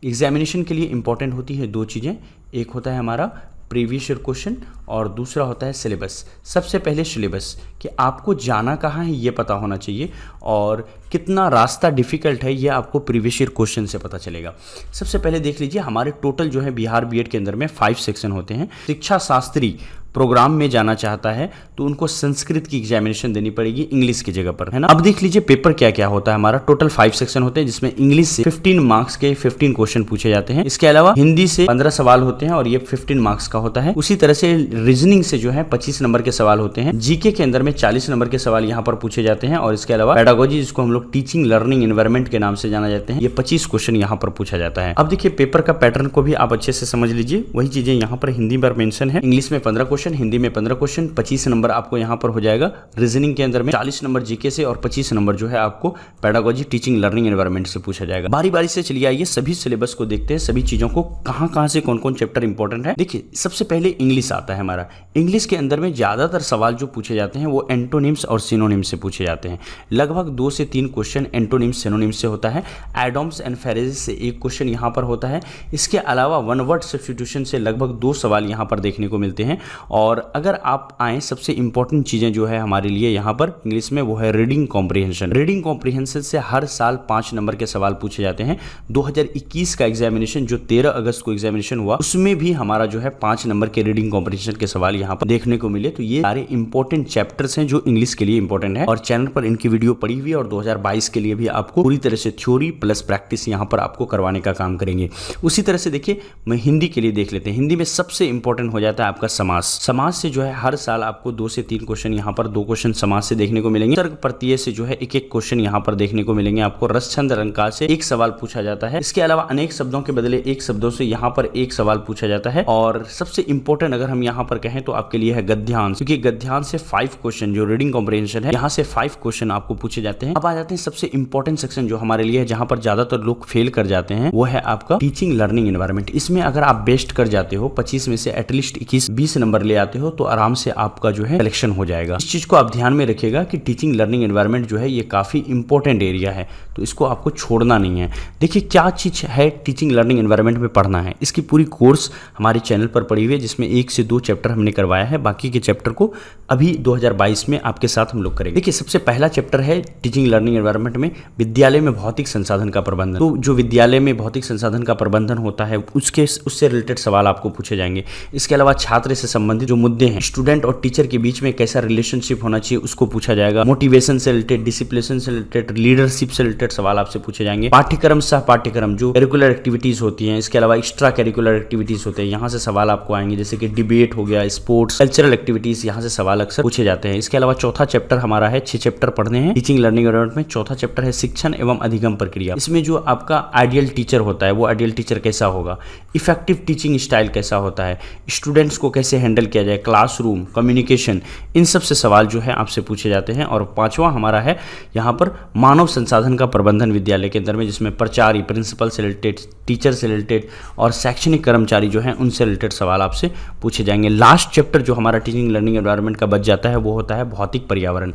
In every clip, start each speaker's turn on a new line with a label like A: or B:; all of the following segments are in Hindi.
A: एग्जामिनेशन के लिए इंपॉर्टेंट होती है दो चीज़ें, एक होता है हमारा प्रीवियस ईयर क्वेश्चन और दूसरा होता है सिलेबस। सबसे पहले सिलेबस कि आपको जाना कहाँ है ये पता होना चाहिए और कितना रास्ता डिफ़िकल्ट है ये आपको प्रीवियस ईयर क्वेश्चन से पता चलेगा। सबसे पहले देख लीजिए, हमारे टोटल जो है बिहार बीएड के अंदर में 5 सेक्शन होते हैं। शिक्षा शास्त्री प्रोग्राम में जाना चाहता है तो उनको संस्कृत की एग्जामिनेशन देनी पड़ेगी इंग्लिश की जगह पर, है ना। अब देख लीजिए पेपर क्या क्या होता है। हमारा टोटल 5 सेक्शन होते हैं जिसमें इंग्लिश से 15 मार्क्स के 15 क्वेश्चन पूछे जाते हैं। इसके अलावा हिंदी से 15 सवाल होते हैं और ये 15 मार्क्स का होता है। उसी तरह से रीजनिंग से जो है 25 नंबर के सवाल होते हैं। जीके के अंदर में 40 नंबर के सवाल यहाँ पर पूछे जाते हैं और इसके अलावा पेडागोजी, जिसको हम लोग टीचिंग लर्निंग एनवायरनमेंट के नाम से जाना जाते हैं, ये 25 क्वेश्चन यहाँ पर पूछा जाता है। अब देखिए पेपर का पैटर्न को भी आप अच्छे से समझ लीजिए। वही चीजें यहाँ पर हिंदी पर मेंशन है। इंग्लिश में 15 क्वेश्चन, हिंदी में 15 क्वेश्चन, 25 नंबर आपको यहाँ पर हो जाएगा। रीजनिंग के अंदर में 40 नंबर जीके से और 25 नंबर जो है आपको पेडागोजी टीचिंग लर्निंग एनवायरनमेंट से पूछा जाएगा। बारी बारी से चलिए आइए सभी सिलेबस को देखते हैं, सभी चीजों को कहां से कौन कौन चैप्टर इंपॉर्टेंट है। देखिए सबसे पहले इंग्लिश आता है हमारा। इंग्लिश के अंदर में ज्यादातर सवाल जो पूछे जाते हैं वो एंटोनिम्स और सिनोनिम्स से पूछे जाते हैं। लगभग 2 से 3 क्वेश्चन एंटोनिम्स सिनोनिम्स से होता है। एडॉम्स एंड फ्रेजेस से 1 क्वेश्चन यहाँ पर होता है। इसके अलावा वन वर्ड सब्स्टिट्यूशन से लगभग 2 सवाल यहाँ पर देखने को मिलते हैं। और अगर आप आए सबसे इंपॉर्टेंट चीजें जो है हमारे लिए यहाँ पर इंग्लिश में वो है रीडिंग कॉम्प्रिहेंशन। रीडिंग कॉम्प्रिहेंशन से हर साल 5 नंबर के सवाल पूछे जाते हैं। 2021 का एग्जामिनेशन जो 13 अगस्त को एग्जामिनेशन हुआ उसमें भी हमारा जो है 5 नंबर के रीडिंग कॉम्प्रिहेंशन के सवाल यहाँ पर देखने को मिले। तो ये सारे इंपॉर्टेंट चैप्टर्स हैं जो इंग्लिश के लिए इंपॉर्टेंट है और चैनल पर इनकी वीडियो पड़ी हुई है और 2022 के लिए भी आपको पूरी तरह से थ्योरी प्लस प्रैक्टिस यहाँ पर आपको करवाने का काम करेंगे। उसी तरह से देखिए मैं हिंदी के लिए देख लेते हैं। हिंदी में सबसे इंपॉर्टेंट हो जाता है आपका समास। समास से जो है हर साल आपको 2 से 3 क्वेश्चन यहाँ पर 2 क्वेश्चन समास से देखने को मिलेंगे। तर्क प्रत्यय से जो है एक क्वेश्चन यहाँ पर देखने को मिलेंगे आपको। रस छंद अलंकार से 1 सवाल पूछा जाता है। इसके अलावा अनेक शब्दों के बदले 1 शब्दों से यहाँ पर 1 सवाल पूछा जाता है। और सबसे इंपॉर्टेंट अगर हम यहाँ पर कहें तो आपके लिए है गद्यांश, क्योंकि गद्यांश से 5 क्वेश्चन जो रीडिंग कॉम्प्रिहेंशन है यहाँ से 5 क्वेश्चन आपको पूछे जाते हैं। अब आ जाते हैं सबसे इंपॉर्टेंट सेक्शन जो हमारे लिए है, जहां पर ज्यादातर लोग फेल कर जाते हैं, वो है आपका टीचिंग लर्निंग एनवायरनमेंट। इसमें अगर आप बेस्ट कर जाते हो, 25 में से एटलीस्ट 21-20 नंबर ले आते हो तो आराम से आपका जो है सिलेक्शन हो जाएगा। इस चीज को आप ध्यान में रखिएगा कि टीचिंग लर्निंग एनवायरनमेंट जो है ये काफी इंपॉर्टेंट एरिया है, तो इसको आपको छोड़ना नहीं है। देखिए क्या चीज है टीचिंग लर्निंग एनवायरनमेंट में पढ़ना है, इसकी पूरी कोर्स हमारे चैनल पर पड़ी हुई है जिसमें 1 से 2 चैप्टर हमने करवाया है। बाकी के चैप्टर को अभी 2022 में आपके साथ हम लोग करेंगे। देखिए सबसे पहला चैप्टर है टीचिंग लर्निंग एनवायरनमेंट में विद्यालय में भौतिक संसाधन का प्रबंधन। तो जो विद्यालय में भौतिक संसाधन का प्रबंधन होता है उससे रिलेटेड सवाल आपको पूछे जाएंगे। इसके अलावा छात्र से संबंधित जो मुद्दे हैं, स्टूडेंट और टीचर के बीच में कैसा रिलेशनशिप होना चाहिए उसको पूछा जाएगा। मोटिवेशन से रिलेटेड, डिसिप्लिन से रिलेटेड, लीडरशिप से रिलेटेड सवाल आपसे पूछे जाएंगे। पाठ्यक्रम सह पाठ्यक्रम जो करिकुलर एक्टिविटीज होती हैं, इसके अलावा एक्स्ट्रा करिकुलर एक्टिविटीज होते हैं, यहाँ से सवाल आपको आएंगे, जैसे कि डिबेट हो गया, स्पोर्ट्स, कल्चरल एक्टिविटीज, यहाँ से सवाल अक्सर पूछे जाते हैं। इसके अलावा चौथा चैप्टर हमारा है, 6 चैप्टर पढ़ने हैं टीचिंग लर्निंग एनवायरनमेंट में। चौथा चैप्टर है शिक्षण एवं अधिगम प्रक्रिया। इसमें जो आपका आइडियल टीचर होता है वो आइडियल टीचर कैसा होगा, इफेक्टिव टीचिंग स्टाइल कैसा होता है, स्टूडेंट्स को कैसे हैंडल किया जाए, क्लासरूम, कम्युनिकेशन, इन सब से सवाल जो है आपसे पूछे जाते हैं। और 5वां हमारा है यहाँ पर मानव संसाधन का प्रबंधन विद्यालय के अंदर में, जिसमें प्राचार्य, प्रिंसिपल से रिलेटेड, टीचर से रिलेटेड और शैक्षणिक कर्मचारी जो हैं उनसे रिलेटेड सवाल आपसे पूछे जाएंगे। लास्ट चैप्टर जो हमारा टीचिंग लर्निंग एनवायरनमेंट का बच जाता है वो होता है भौतिक पर्यावरण।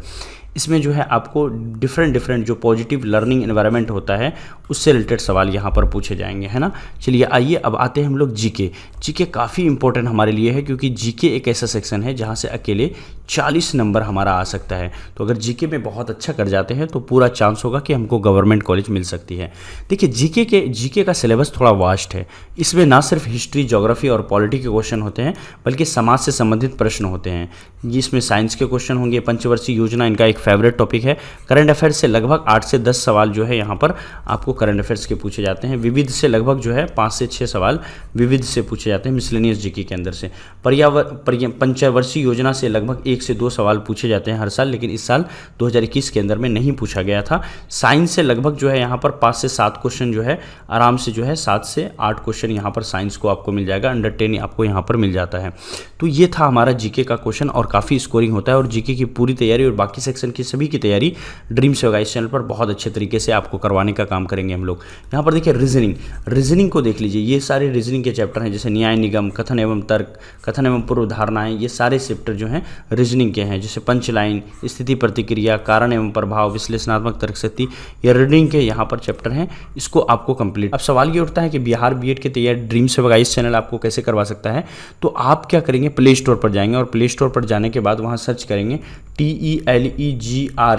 A: इसमें जो है आपको डिफरेंट जो पॉजिटिव लर्निंग एनवायरनमेंट होता है उससे रिलेटेड सवाल यहाँ पर पूछे जाएंगे, है ना। चलिए आइए अब आते हैं हम लोग जीके। जीके काफ़ी इंपॉर्टेंट हमारे लिए है क्योंकि जीके एक ऐसा सेक्शन है जहाँ से अकेले 40 नंबर हमारा आ सकता है। तो अगर जीके में बहुत अच्छा कर जाते हैं तो पूरा चांस होगा कि हमको गवर्नमेंट कॉलेज मिल सकती है। देखिए जीके का सिलेबस थोड़ा वास्ट है। इसमें ना सिर्फ हिस्ट्री, ज्योग्राफी और पॉलिटी के क्वेश्चन होते हैं बल्कि समाज से संबंधित प्रश्न होते हैं। जिसमें साइंस के क्वेश्चन होंगे, पंचवर्षीय योजना इनका एक फेवरेट टॉपिक है। करंट अफेयर्स से लगभग 8 से 10 सवाल जो है यहाँ पर आपको करंट अफेयर्स के पूछे जाते हैं। विविध से लगभग जो है 5 से 6 सवाल विविध से पूछे जाते हैं मिसलेनियस जीके के अंदर से। पंचवर्षीय योजना से लगभग 1 से 2 सवाल पूछे जाते हैं हर साल, लेकिन इस साल 2021 के अंदर में नहीं पूछा गया था। साइंस से लगभग जो है यहाँ पर 5 से 7 क्वेश्चन जो है आराम से जो है 7 से 8 क्वेश्चन यहाँ पर साइंस को आपको मिल जाएगा। अंडर 10 आपको यहाँ पर मिल जाता है। तो ये था हमारा जीके का क्वेश्चन और काफ़ी स्कोरिंग होता है। और जीके की पूरी तैयारी और बाकी सेक्शन की सभी की तैयारी ड्रीम से होगा इस चैनल पर बहुत अच्छे तरीके से आपको करवाने का काम करेंगे हम लोग। यहाँ पर देखिए रीजनिंग को देख लीजिए। ये सारे रीजनिंग के चैप्टर हैं, जैसे न्याय निगम, कथन एवं तर्क, कथन एवं पूर्व धारणाएं, ये सारे चैप्टर जो हैं रीजनिंग के हैं, जैसे पंच लाइन, स्थिति प्रतिक्रिया, कारण एवं प्रभाव, विश्लेषणात्मक तर्कशक्ति, ये रीडिंग के यहाँ पर चैप्टर हैं, इसको आपको कंप्लीट। अब सवाल ये उठता है कि बिहार बीएड की तैयारी ड्रीम सेवक IAS चैनल आपको कैसे करवा सकता है। तो आप क्या करेंगे, प्ले स्टोर पर जाएंगे और प्ले स्टोर पर जाने के बाद वहाँ सर्च करेंगे TELEGRAM,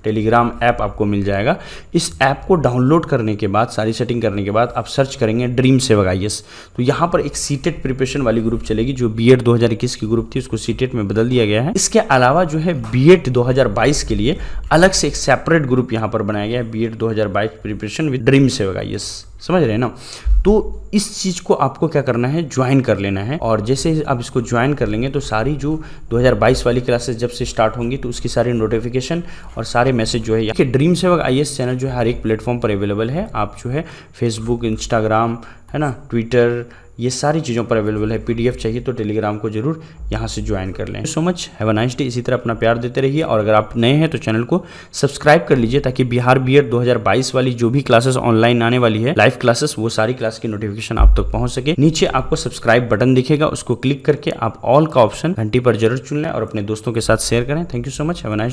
A: टेलीग्राम ऐप आपको मिल जाएगा। इस ऐप को डाउनलोड करने के बाद, सारी सेटिंग करने के बाद आप सर्च करेंगे ड्रीम सेवक IAS। तो यहाँ पर एक सीटेट प्रिपरेशन वाली ग्रुप चलेगी, जो बीएड 2021 की ग्रुप थी उसको सीटेट में बदल दिया गया है। इसके अलावा जो है बीएड 2022 के लिए अलग से एक सेपरेट ग्रुप यहाँ पर बनाया गया है, बीएड 2022 प्रिपरेशन विद ड्रीम सेवक IAS, समझ रहे हैं ना। तो इस चीज़ को आपको क्या करना है, ज्वाइन कर लेना है। और जैसे ही आप इसको ज्वाइन कर लेंगे तो सारी जो 2022 वाली क्लासेस जब से स्टार्ट होंगी तो उसकी सारी नोटिफिकेशन और सारे मैसेज जो है, ड्रीम सेवक IAS चैनल जो है हर एक प्लेटफॉर्म पर अवेलेबल है। आप जो है फेसबुक, इंस्टाग्राम, है ना, ट्विटर, ये सारी चीज़ों पर अवेलेबल है। PDF चाहिए तो टेलीग्राम को जरूर यहाँ से ज्वाइन कर लें। So much, have a nice day. इसी तरह अपना प्यार देते रहिए और अगर आप नए हैं तो चैनल को सब्सक्राइब कर लीजिए, ताकि बिहार बीएड 2022 वाली जो भी क्लासेस ऑनलाइन आने वाली है, लाइव क्लासेस, वो सारी क्लास की नोटिफिकेशन आप तक पहुँच सके। नीचे आपको सब्सक्राइब बटन दिखेगा, उसको क्लिक करके आप ऑल का ऑप्शन घंटी पर जरूर चुन लें और अपने दोस्तों के साथ शेयर करें। Thank you so much, have a nice.